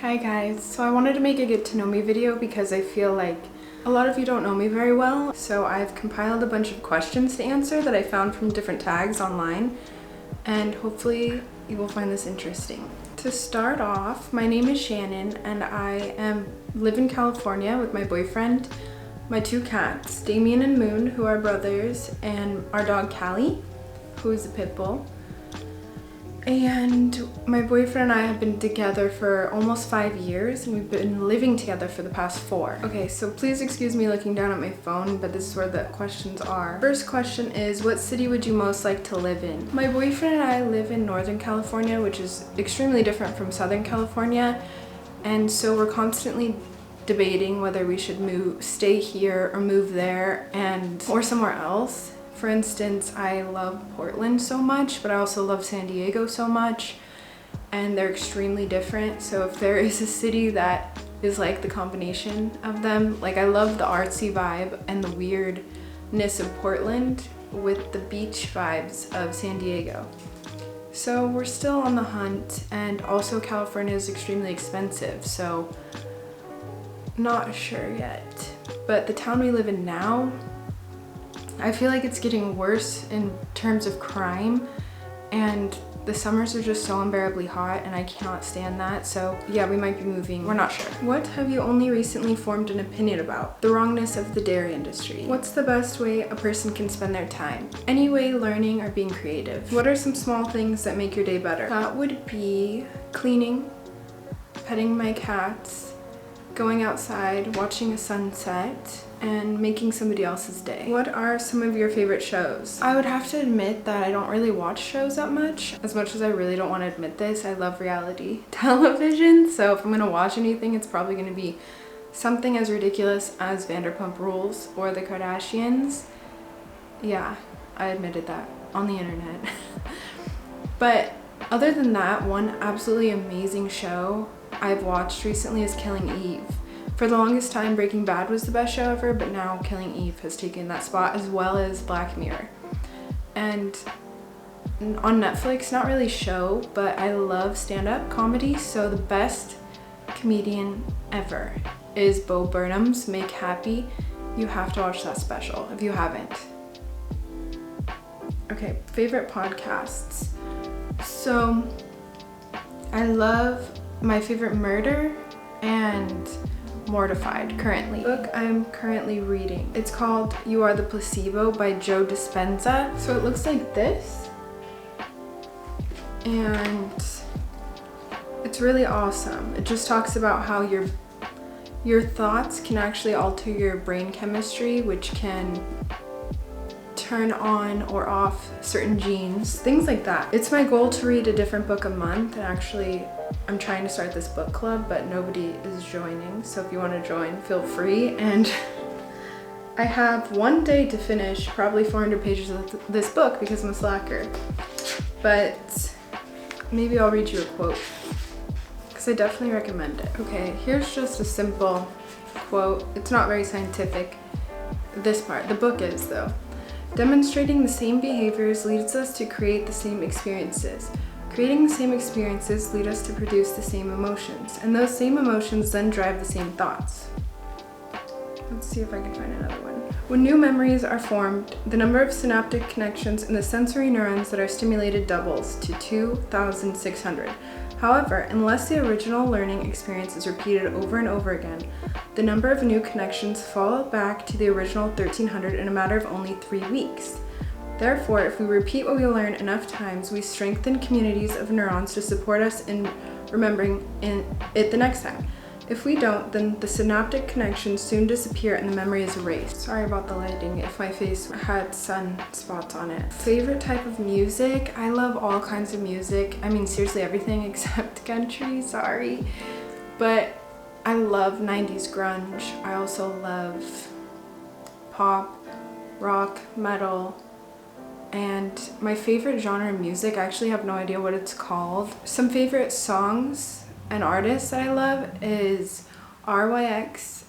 Hi guys, so I wanted to make a get to know me video because I feel like a lot of you don't know me very well. So I've compiled a bunch of questions to answer that I found from different tags online, and hopefully you will find this interesting. To start off, my name is Shannon and I live in California with my boyfriend, my two cats, Damien and Moon, who are brothers, and our dog Callie, who is a pit bull. And my boyfriend and I have been together for almost 5 years, and we've been living together for the past 4. Okay, so please excuse me looking down at my phone, but this is where the questions are. First question is, what city would you most like to live in? My boyfriend and I live in Northern California, which is extremely different from Southern California, and so we're constantly debating whether we should stay here or move there or somewhere else. For instance, I love Portland so much, but I also love San Diego so much, and they're extremely different. So if there is a city that is like the combination of them, like I love the artsy vibe and the weirdness of Portland with the beach vibes of San Diego. So we're still on the hunt, and also California is extremely expensive, so not sure yet. But the town we live in now, I feel like it's getting worse in terms of crime, and the summers are just so unbearably hot and I cannot stand that. So yeah, we might be moving. We're not sure. What have you only recently formed an opinion about? The wrongness of the dairy industry. What's the best way a person can spend their time? Any way, learning or being creative. What are some small things that make your day better? That would be cleaning, petting my cats, going outside, watching a sunset, and making somebody else's day. What are some of your favorite shows? I would have to admit that I don't really watch shows that much. As much as I really don't want to admit this, I love reality television. So if I'm gonna watch anything, it's probably gonna be something as ridiculous as Vanderpump Rules or the Kardashians. Yeah, I admitted that on the internet. But other than that, one absolutely amazing show I've watched recently is Killing Eve. For the longest time, Breaking Bad was the best show ever, but now Killing Eve has taken that spot, as well as Black Mirror. And on Netflix, not really show, but I love stand-up comedy, so the best comedian ever is Bo Burnham's Make Happy. You have to watch that special if you haven't. Okay, favorite podcasts. So I love My Favorite Murder and Mortified currently. The book I'm currently reading, it's called Are the Placebo by Joe Dispenza. So it looks like this, and it's really awesome. It just talks about how your thoughts can actually alter your brain chemistry, which can turn on or off certain genes, things like that. It's my goal to read a different book a month, and actually I'm trying to start this book club, but nobody is joining, so if you want to join, feel free. And I have one day to finish probably 400 pages of this book because I'm a slacker, but maybe I'll read you a quote because I definitely recommend it. Okay, here's just a simple quote. It's not very scientific, this part. The book is, though. Demonstrating the same behaviors leads us to create the same experiences. Creating the same experiences lead us to produce the same emotions, and those same emotions then drive the same thoughts. Let's see if I can find another one. When new memories are formed, the number of synaptic connections in the sensory neurons that are stimulated doubles to 2,600. However, unless the original learning experience is repeated over and over again, the number of new connections fall back to the original 1,300 in a matter of only 3 weeks. Therefore, if we repeat what we learn enough times, we strengthen communities of neurons to support us in remembering it the next time. If we don't, then the synaptic connections soon disappear and the memory is erased. Sorry about the lighting if my face had sun spots on it. Favorite type of music? I love all kinds of music. I mean, seriously, everything except country, sorry. But I love 90s grunge. I also love pop, rock, metal, and my favorite genre of music, I actually have no idea what it's called. Some favorite songs and artists that I love is RYX,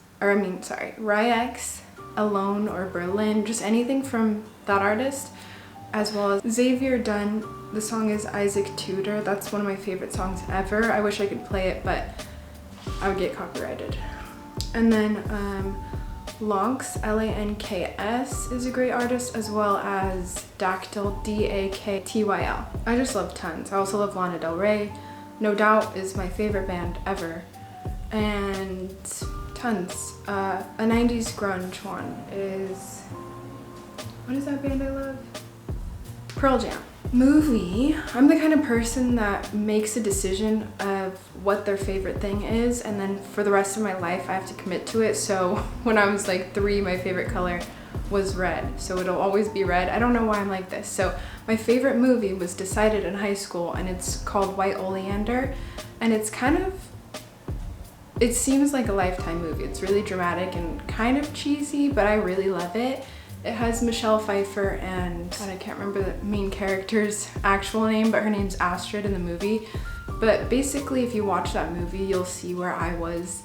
Alone or Berlin, just anything from that artist, as well as Xavier Dunn The song is Isaac Tudor. That's one of my favorite songs ever. I wish I could play it, but I would get copyrighted. And then Lanks, Lanks, is a great artist, as well as Dactyl, Daktyl. I just love tons. I also love Lana Del Rey. No Doubt is my favorite band ever. And tons. A 90s grunge one is, what is that band I love? Pearl Jam. Movie, I'm the kind of person that makes a decision of what their favorite thing is, and then for the rest of my life I have to commit to it. So when I was like 3, my favorite color was red, so it'll always be red. I don't know why I'm like this. So my favorite movie was decided in high school, and it's called White Oleander, and it's kind of, it seems like a Lifetime movie. It's really dramatic and kind of cheesy, but I really love it. It has Michelle Pfeiffer and, God, I can't remember the main character's actual name, but her name's Astrid in the movie. But basically, if you watch that movie, you'll see where I was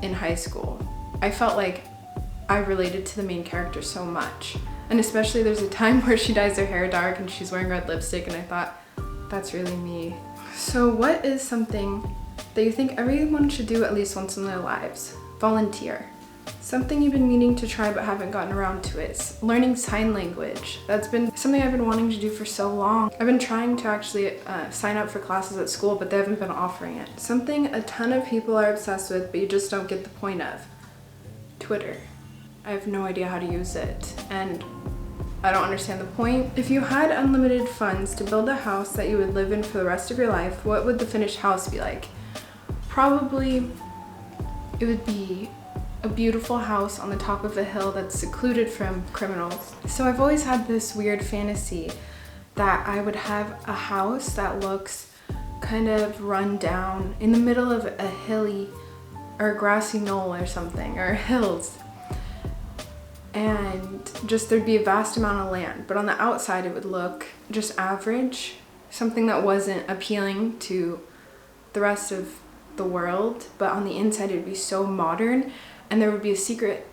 in high school. I felt like I related to the main character so much. And especially there's a time where she dyes her hair dark and she's wearing red lipstick, and I thought, that's really me. So what is something that you think everyone should do at least once in their lives? Volunteer. Something you've been meaning to try but haven't gotten around to is learning sign language. That's been something I've been wanting to do for so long. I've been trying to actually sign up for classes at school, but they haven't been offering it. Something a ton of people are obsessed with, but you just don't get the point of. Twitter. I have no idea how to use it, and I don't understand the point. If you had unlimited funds to build a house that you would live in for the rest of your life, what would the finished house be like? Probably it would be a beautiful house on the top of a hill that's secluded from criminals. So I've always had this weird fantasy that I would have a house that looks kind of run down in the middle of a hilly or a grassy knoll or something, or hills. And just there'd be a vast amount of land, but on the outside it would look just average, something that wasn't appealing to the rest of the world, but on the inside it would be so modern. And there would be a secret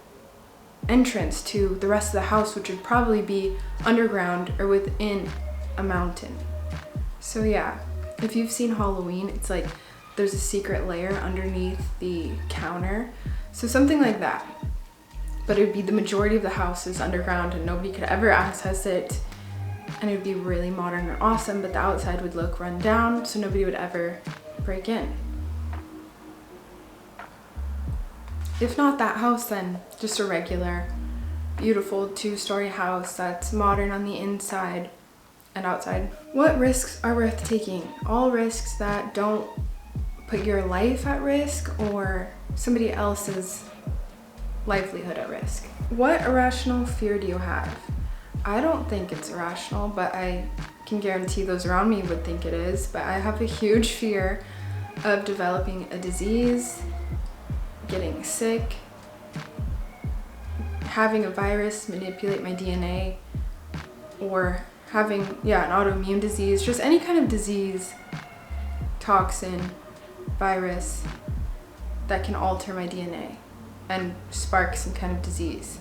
entrance to the rest of the house, which would probably be underground or within a mountain. So yeah, if you've seen Halloween, it's like there's a secret layer underneath the counter. So something like that. But it would be the majority of the house is underground and nobody could ever access it. And it would be really modern and awesome, but the outside would look run down, so nobody would ever break in. If not that house, then just a regular, beautiful 2-story house that's modern on the inside and outside. What risks are worth taking? All risks that don't put your life at risk or somebody else's livelihood at risk. What irrational fear do you have? I don't think it's irrational, but I can guarantee those around me would think it is. But I have a huge fear of developing a disease, getting sick, having a virus manipulate my DNA, or having, an autoimmune disease, just any kind of disease, toxin, virus that can alter my DNA and spark some kind of disease.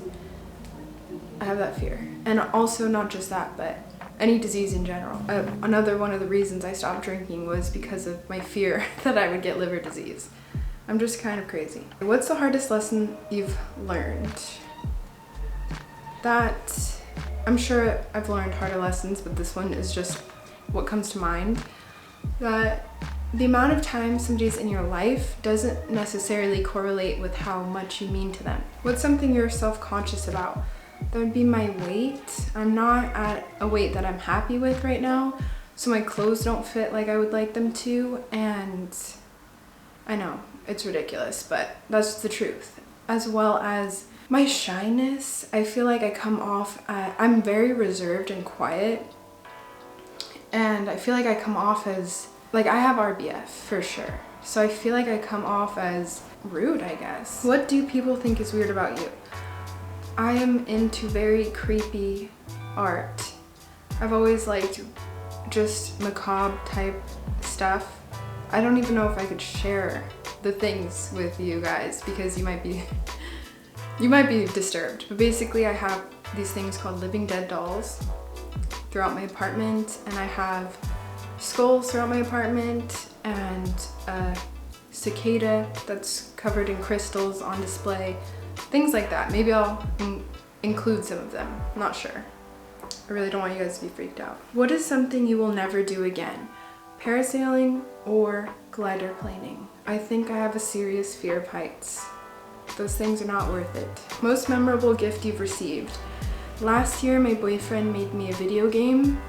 I have that fear. And also not just that, but any disease in general. Another one of the reasons I stopped drinking was because of my fear that I would get liver disease. I'm just kind of crazy. What's the hardest lesson you've learned? That, I'm sure I've learned harder lessons, but this one is just what comes to mind. That the amount of time somebody's in your life doesn't necessarily correlate with how much you mean to them. What's something you're self-conscious about? That would be my weight. I'm not at a weight that I'm happy with right now, so my clothes don't fit like I would like them to, and I know, it's ridiculous, but that's the truth. As well as my shyness. I feel like I come off, I'm very reserved and quiet, and I feel like I come off as, like, I have RBF for sure. So I feel like I come off as rude, I guess. What do people think is weird about you? I am into very creepy art. I've always liked just macabre type stuff. I don't even know if I could share the things with you guys because you might be disturbed. But basically I have these things called living dead dolls. throughout my apartment, and I have skulls throughout my apartment, and a cicada that's covered in crystals on display. Things like that. Maybe I'll include some of them. I'm not sure. I really don't want you guys to be freaked out. What is something you will never do again? Parasailing or glider planing? I think I have a serious fear of heights. Those things are not worth it. Most memorable gift you've received? Last year, my boyfriend made me a video game,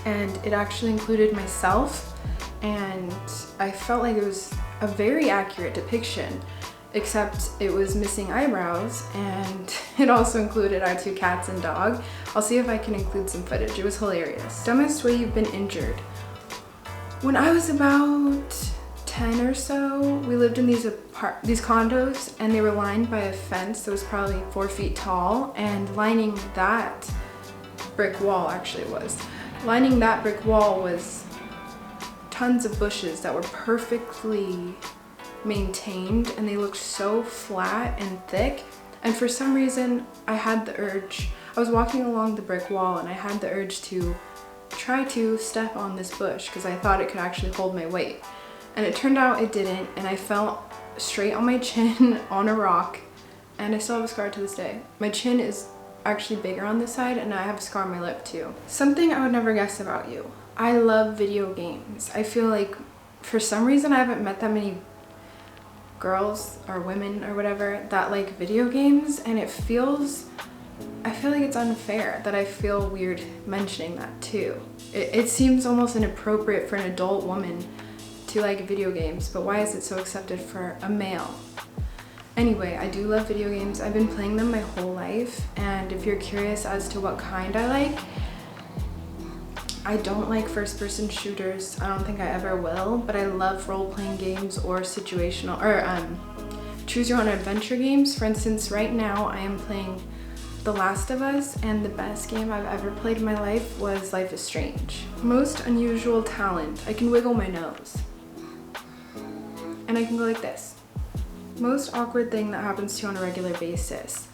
and it actually included myself, and I felt like it was a very accurate depiction, except it was missing eyebrows, and it also included our 2 cats and dog. I'll see if I can include some footage. It was hilarious. Dumbest way you've been injured? When I was about 10 or so, we lived in these condos, and they were lined by a fence that was probably 4 feet tall, and lining that brick wall was tons of bushes that were perfectly maintained, and they looked so flat and thick, and for some reason I was walking along the brick wall, and I had the urge to try to step on this bush because I thought it could actually hold my weight. And it turned out it didn't, and I fell straight on my chin on a rock, and I still have a scar to this day. My chin is actually bigger on this side, and I have a scar on my lip too. Something I would never guess about you. I love video games. I feel like for some reason I haven't met that many girls or women or whatever that like video games, and I feel like it's unfair that I feel weird mentioning that too. It seems almost inappropriate for an adult woman to like video games, but why is it so accepted for a male? Anyway, I do love video games. I've been playing them my whole life, and if you're curious as to what kind I like, I don't like first-person shooters. I don't think I ever will, but I love role-playing games or situational or choose-your-own-adventure games. For instance, right now I am playing The Last of Us, and the best game I've ever played in my life was Life is Strange. Most unusual talent. I can wiggle my nose. And I can go like this. Most awkward thing that happens to you on a regular basis.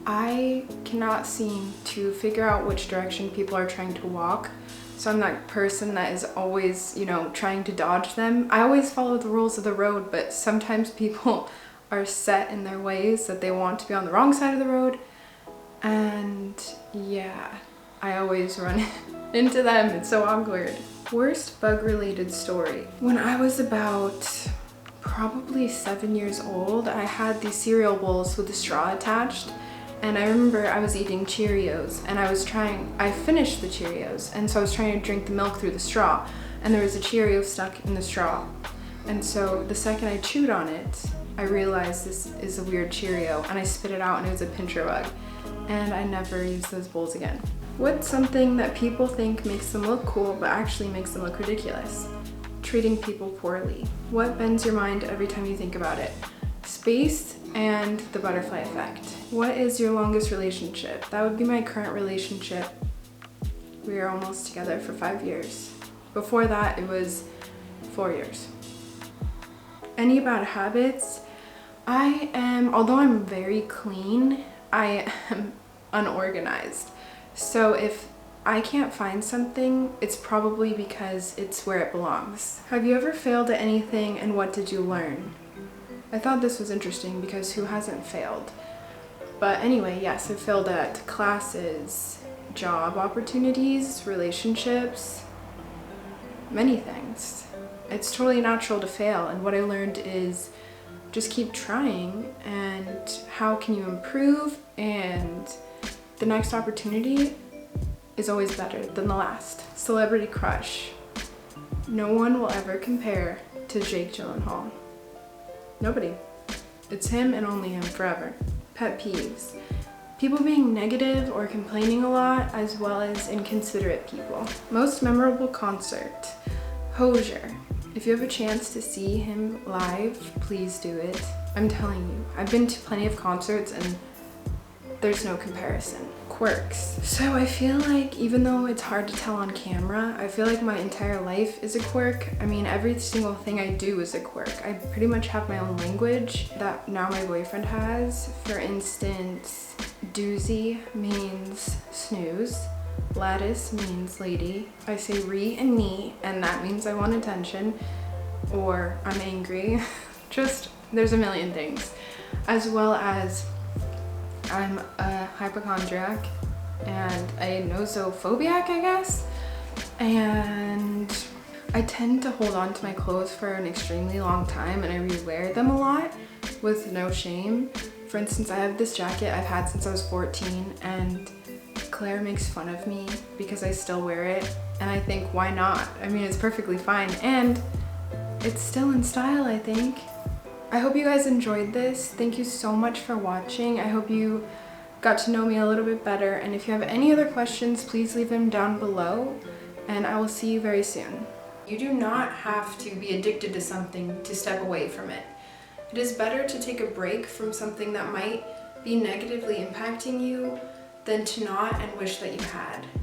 I cannot seem to figure out which direction people are trying to walk. So I'm that person that is always, trying to dodge them. I always follow the rules of the road, but sometimes people are set in their ways that they want to be on the wrong side of the road. And yeah, I always run into them. It's so awkward. Worst bug-related story. When I was about probably 7 years old, I had these cereal bowls with a straw attached, and I remember I was eating Cheerios, and I finished the Cheerios, and so I was trying to drink the milk through the straw, and there was a Cheerio stuck in the straw. And so the second I chewed on it, I realized this is a weird Cheerio, and I spit it out, and it was a pincher bug. And I never used those bowls again. What's something that people think makes them look cool but actually makes them look ridiculous? Treating people poorly. What bends your mind every time you think about it? Space and the butterfly effect. What is your longest relationship? That would be my current relationship. We are almost together for 5 years. Before that, it was 4 years. Any bad habits? Although I'm very clean, I am unorganized. So if I can't find something, it's probably because it's where it belongs. Have you ever failed at anything, and what did you learn? I thought this was interesting because who hasn't failed? But anyway, yes, I failed at classes, job opportunities, relationships, many things. It's totally natural to fail, and what I learned is just keep trying, and how can you improve, and the next opportunity is always better than the last. Celebrity crush. No one will ever compare to Jake Gyllenhaal. Nobody. It's him and only him forever. Pet peeves. People being negative or complaining a lot, as well as inconsiderate people. Most memorable concert. Hozier. If you have a chance to see him live, please do it. I'm telling you, I've been to plenty of concerts and there's no comparison. Quirks. So I feel like even though it's hard to tell on camera, I feel like my entire life is a quirk. I mean, every single thing I do is a quirk. I pretty much have my own language that now my boyfriend has. For instance, doozy means snooze. Lattice means lady. I say re and me, and that means I want attention, or I'm angry. Just, there's a million things. As well as I'm a hypochondriac and a nosophobiac, I guess. And I tend to hold on to my clothes for an extremely long time, and I rewear them a lot with no shame. For instance, I have this jacket I've had since I was 14, and Claire makes fun of me because I still wear it, and I think, why not? I mean, it's perfectly fine, and it's still in style, I think. I hope you guys enjoyed this. Thank you so much for watching. I hope you got to know me a little bit better, and if you have any other questions, please leave them down below, and I will see you very soon. You do not have to be addicted to something to step away from it. It is better to take a break from something that might be negatively impacting you than to not and wish that you had.